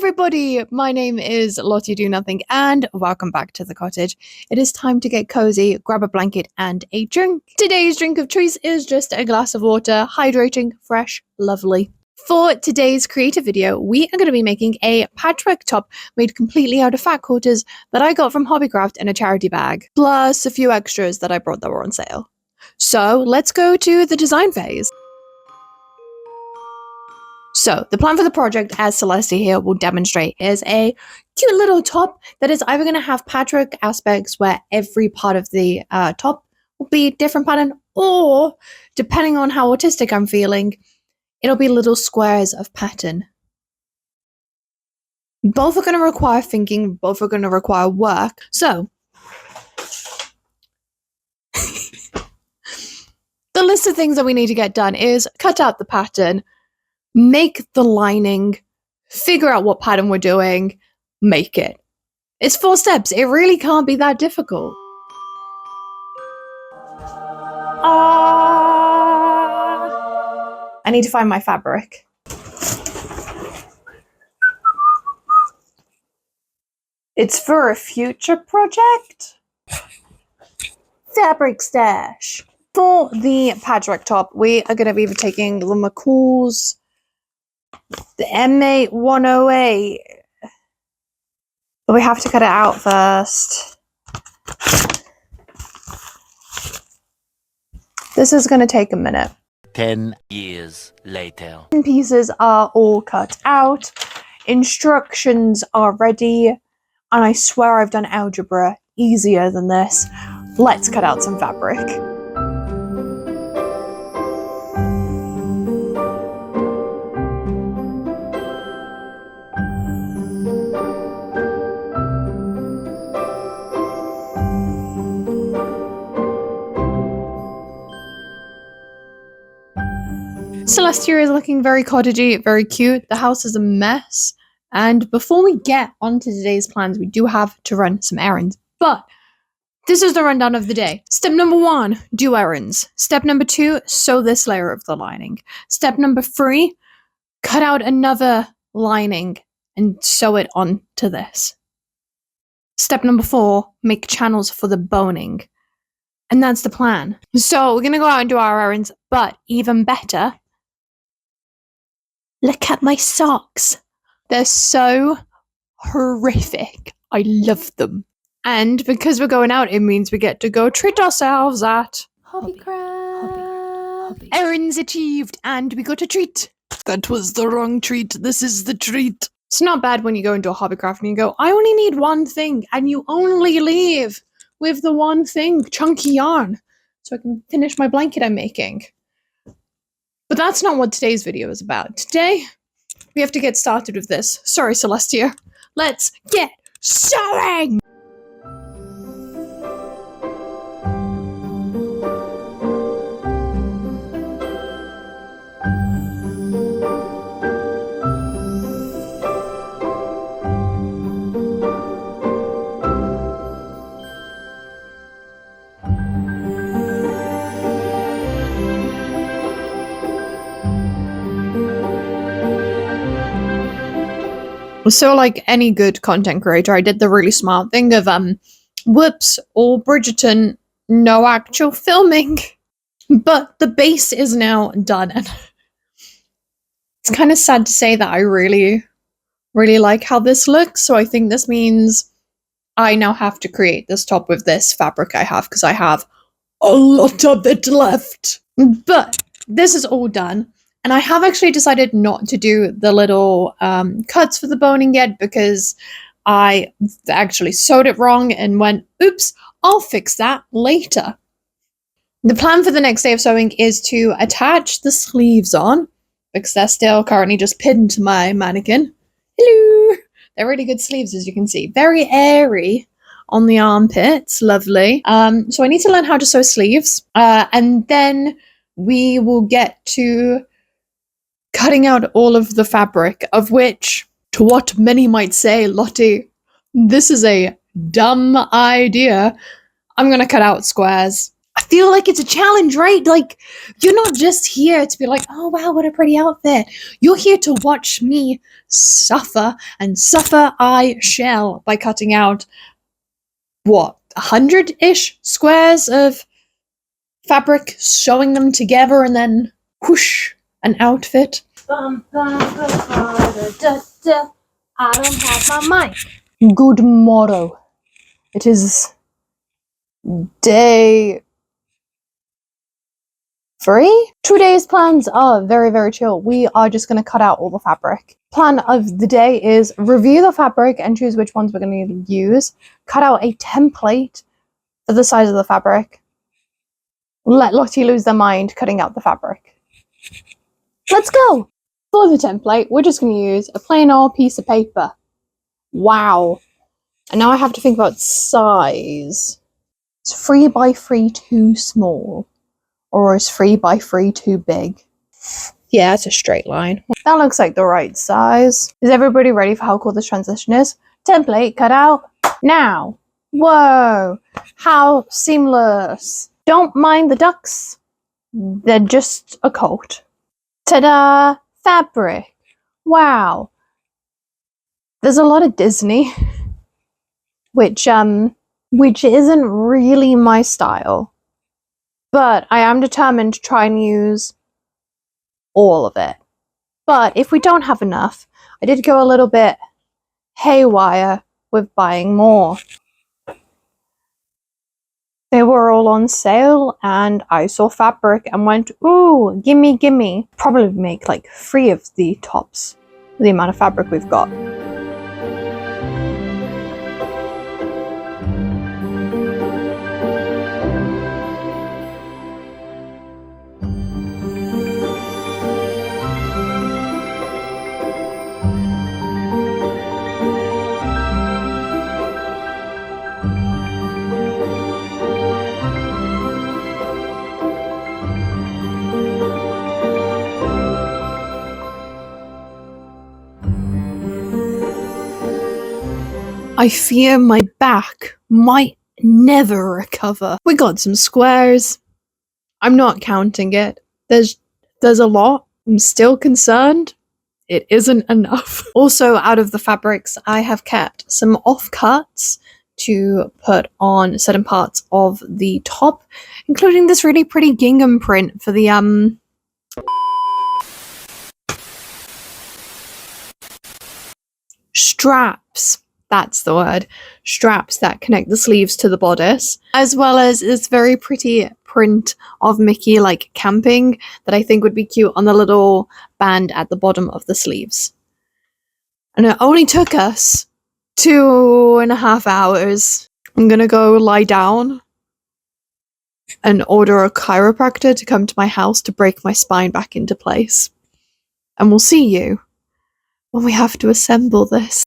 everybody, my name is Lottie Do Nothing and welcome back to the cottage. It is time to get cozy, grab a blanket and a drink. Today's drink of choice is just a glass of water, hydrating, fresh, lovely. For today's creative video, we are going to be making a patchwork top made completely out of fat quarters that I got from Hobbycraft in a charity bag, plus a few extras that I brought that were on sale. So let's go to the design phase. So, the plan for the project, as Celestia here will demonstrate, is a cute little top that is either going to have patchwork aspects where every part of the top will be a different pattern, or, depending on how autistic I'm feeling, it'll be little squares of pattern. Both are going to require thinking, both are going to require work. So, the list of things that we need to get done is cut out the pattern, make the lining, figure out what pattern we're doing, make it. It's 4 steps. It really can't be that difficult. I need to find my fabric. It's for a future project? Fabric stash. For the patchwork top, we are going to be taking the McCall's the M8108. But we have to cut it out first. This is going to take a minute. 10 years later. Pieces are all cut out. Instructions are ready. And I swear I've done algebra easier than this. Let's cut out some fabric. Celestia is looking very cottagey, very cute. The house is a mess. And before we get onto today's plans, we do have to run some errands. But this is the rundown of the day. Step number 1, do errands. Step number 2, sew this layer of the lining. Step number 3, cut out another lining and sew it onto this. Step number 4, make channels for the boning. And that's the plan. So we're going to go out and do our errands, but even better, look at my socks. They're so horrific. I love them. And because we're going out, it means we get to go treat ourselves at Hobbycraft. Errands achieved, and we got a treat. That was the wrong treat. This is the treat. It's not bad when you go into a Hobbycraft and you go, I only need one thing, and you only leave with the one thing, chunky yarn, so I can finish my blanket I'm making. But that's not what today's video is about. Today, we have to get started with this. Sorry, Celestia. Let's get sewing! So like any good content creator, I did the really smart thing of whoops, all Bridgerton, no actual filming. But the base is now done, and it's kind of sad to say that I really like how this looks, so I think this means I now have to create this top with this fabric I have, because I have a lot of it left. But this is all done. And I have actually decided not to do the little cuts for the boning yet, because I actually sewed it wrong and went, oops, I'll fix that later. The plan for the next day of sewing is to attach the sleeves on, because they're still currently just pinned to my mannequin. Hello! They're really good sleeves, as you can see. Very airy on the armpits. Lovely. So I need to learn how to sew sleeves. And then we will get to cutting out all of the fabric, of which, to what many might say, Lottie, this is a dumb idea. I'm going to cut out squares. I feel like it's a challenge, right? Like, you're not just here to be like, oh wow, what a pretty outfit. You're here to watch me suffer, and suffer I shall by cutting out, what, 100-ish squares of fabric, sewing them together, and then whoosh, an outfit. I don't have my mic. Good morrow. It is day 3? Today's plans are very, very chill. We are just going to cut out all the fabric. Plan of the day is review the fabric and choose which ones we're going to use. Cut out a template for the size of the fabric. Let Lottie lose their mind cutting out the fabric. Let's go! For the template, we're just going to use a plain old piece of paper. Wow. And now I have to think about size. Is 3x3 too small? Or is 3x3 too big? Yeah, it's a straight line. That looks like the right size. Is everybody ready for how cool this transition is? Template cut out now. Whoa, how seamless. Don't mind the ducks. They're just a coat. Ta-da! Fabric. Wow. There's a lot of Disney, which isn't really my style. But I am determined to try and use all of it. But if we don't have enough, I did go a little bit haywire with buying more. They were all on sale and I saw fabric and went, ooh, gimme, gimme. Probably make like 3 of the tops, the amount of fabric we've got. I fear my back might never recover. We got some squares. I'm not counting it. There's a lot. I'm still concerned. It isn't enough. Also, out of the fabrics, I have kept some offcuts to put on certain parts of the top, including this really pretty gingham print for the straps. That's the word. Straps that connect the sleeves to the bodice, as well as this very pretty print of Mickey like camping that I think would be cute on the little band at the bottom of the sleeves. And it only took us 2.5 hours. I'm gonna go lie down and order a chiropractor to come to my house to break my spine back into place. And we'll see you when we have to assemble this.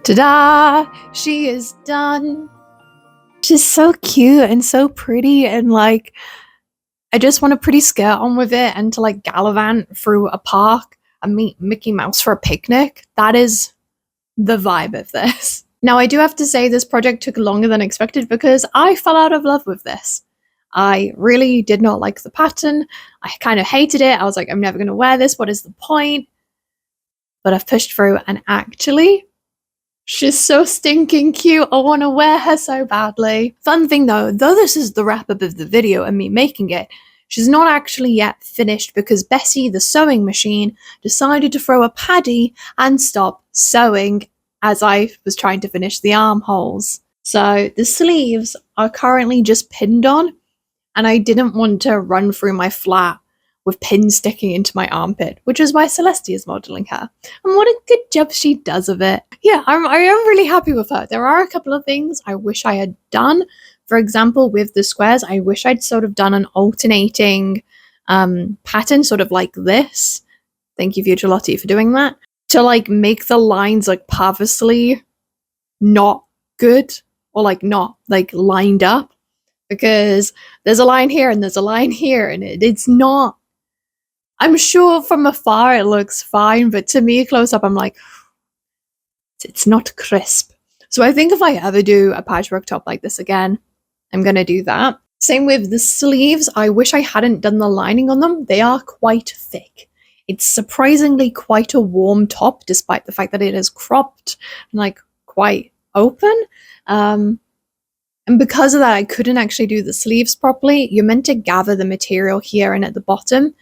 Ta-da! She is done. She's so cute and so pretty, and like, I just want a pretty skirt on with it and to like gallivant through a park and meet Mickey Mouse for a picnic. That is the vibe of this. Now, I do have to say this project took longer than expected because I fell out of love with this. I really did not like the pattern. I kind of hated it. I was like, I'm never going to wear this. What is the point? But I've pushed through, and actually, she's so stinking cute. I want to wear her so badly. Fun thing though this is the wrap up of the video and me making it, she's not actually yet finished because Bessie, the sewing machine, decided to throw a paddy and stop sewing as I was trying to finish the armholes. So the sleeves are currently just pinned on, and I didn't want to run through my flat with pins sticking into my armpit, which is why Celeste is modeling her. And what a good job she does of it. Yeah, I am really happy with her. There are a couple of things I wish I had done. For example, with the squares, I wish I'd sort of done an alternating pattern, sort of like this. Thank you, Future Lottie, for doing that. To like make the lines like purposely not good, or like not like lined up. Because there's a line here and there's a line here, and it's not. I'm sure from afar it looks fine, but to me close up I'm like, it's not crisp. So I think if I ever do a patchwork top like this again, I'm gonna do that. Same with the sleeves. I wish I hadn't done the lining on them. They are quite thick. It's surprisingly quite a warm top, despite the fact that it is cropped and like quite open. And because of that, I couldn't actually do the sleeves properly. You're meant to gather the material here and at the bottom,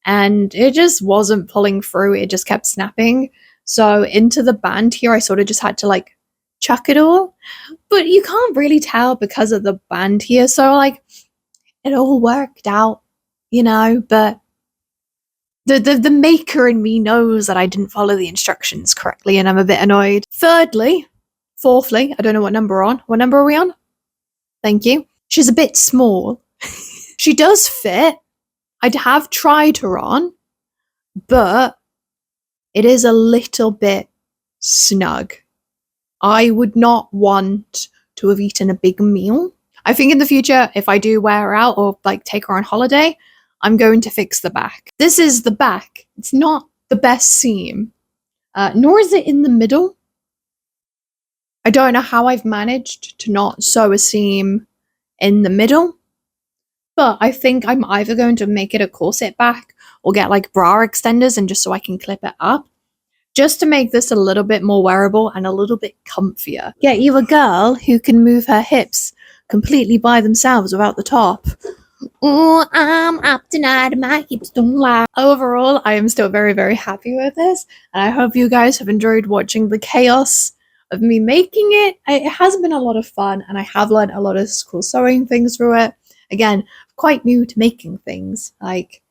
and it just wasn't pulling through. It just kept snapping. So into the band here, I sort of just had to like chuck it all. But you can't really tell because of the band here. So like it all worked out, you know, but the maker in me knows that I didn't follow the instructions correctly, and I'm a bit annoyed. Fourthly, I don't know what number we're on. What number are we on? Thank you. She's a bit small. She does fit. I'd have tried her on, but it is a little bit snug. I would not want to have eaten a big meal. I think in the future, if I do wear her out or like take her on holiday, I'm going to fix the back. This is the back. It's not the best seam, nor is it in the middle. I don't know how I've managed to not sew a seam in the middle, but I think I'm either going to make it a corset back or get like bra extenders and just so I can clip it up, just to make this a little bit more wearable and a little bit comfier. Get you a girl who can move her hips completely by themselves without the top. Oh, I'm up tonight and my hips don't lie. Overall, I am still very, very happy with this, and I hope you guys have enjoyed watching the chaos of me making it. It has been a lot of fun, and I have learned a lot of cool sewing things through it. Again, quite new to making things. Like,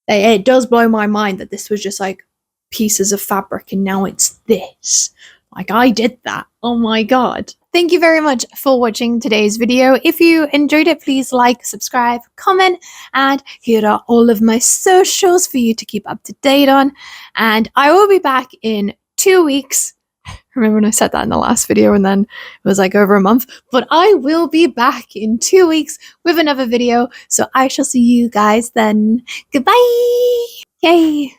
it does blow my mind that this was just like pieces of fabric and now it's this. Like, I did that. Oh my god. Thank you very much for watching today's video. If you enjoyed it, please like, subscribe, comment, and here are all of my socials for you to keep up to date on. And I will be back in 2 weeks. Remember when I said that in the last video and then it was like over a month? But I will be back in 2 weeks with another video. So I shall see you guys then. Goodbye! Yay!